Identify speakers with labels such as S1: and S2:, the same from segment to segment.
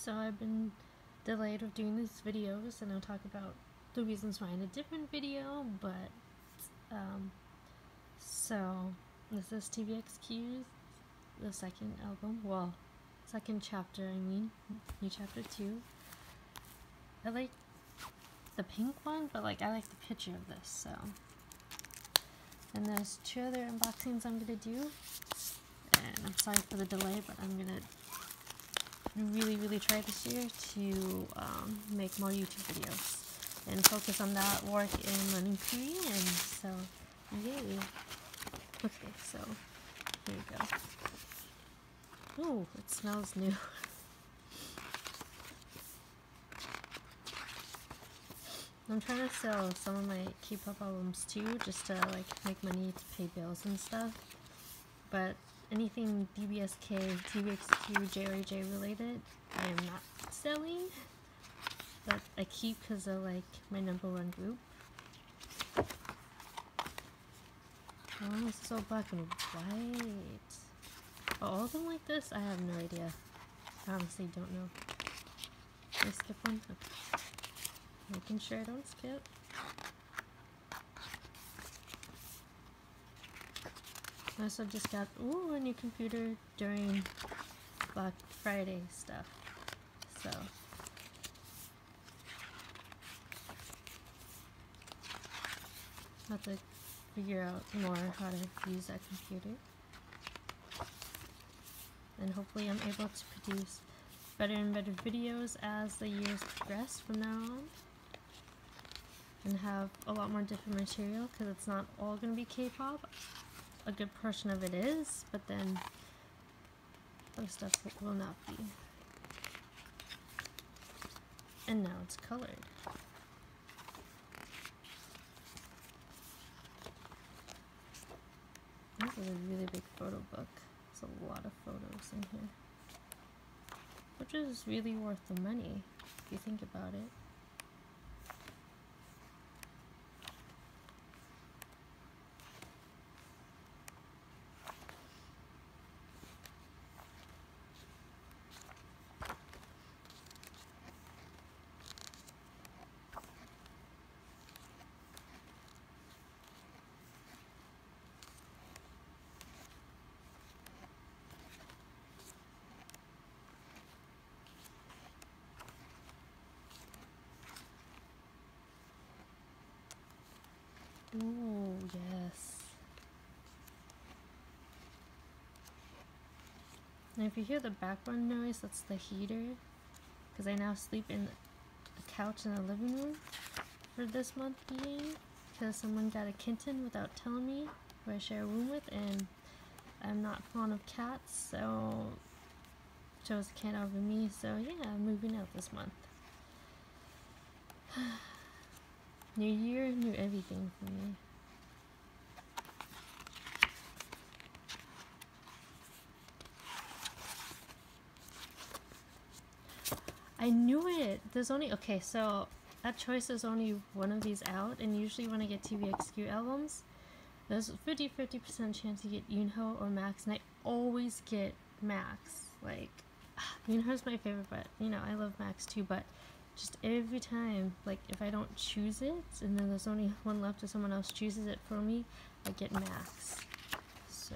S1: so I've been delayed of doing these videos, and I'll talk about the reasons why in a different video, but so this is TVXQ's, the second album, well, second chapter, new chapter 2. I like the pink one, but like I like the picture of this, so. And there's 2 other unboxings I'm gonna do, and I'm sorry for the delay, but I'm gonna really try this year to make more YouTube videos and focus on that work in learning Korean, so yay. Okay, so here we go. Ooh, it smells new. I'm trying to sell some of my K-pop albums too, just to like make money to pay bills and stuff. But anything DBSK, TVXQ, JRJ related, I am not selling. But I keep because they're like my #1 group. Oh, it's so black and white. Are all of them like this? I have no idea. I honestly don't know. Can I skip one? Okay. Making sure I don't skip. I also just got a new computer during Black Friday stuff. So I have to figure out more how to use that computer. And hopefully I'm able to produce better and better videos as the years progress from now on. And have a lot more different material, because it's not all going to be K-pop. A good portion of it is, but then other stuff will not be. And now it's colored. This is a really big photo book. There's a lot of photos in here. Which is really worth the money, if you think about it. Ooh, yes. And if you hear the background noise, that's the heater. Because I now sleep in a couch in the living room for this month being. Because someone got a kitten without telling me, who I share a room with, and I'm not fond of cats, so chose a cat over me. So yeah, I'm moving out this month. New year, new everything for me. I knew it! There's only, okay, so at Choice there's only one of these out, and usually when I get TVXQ albums, there's a 50% chance you get Yunho or Max, and I always get Max. Like, Yunho's my favorite, but, you know, I love Max too, but just every time, like, if I don't choose it, and then there's only one left or someone else chooses it for me, I get Max. So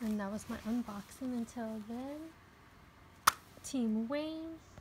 S1: and that was my unboxing until then. Team Wayne.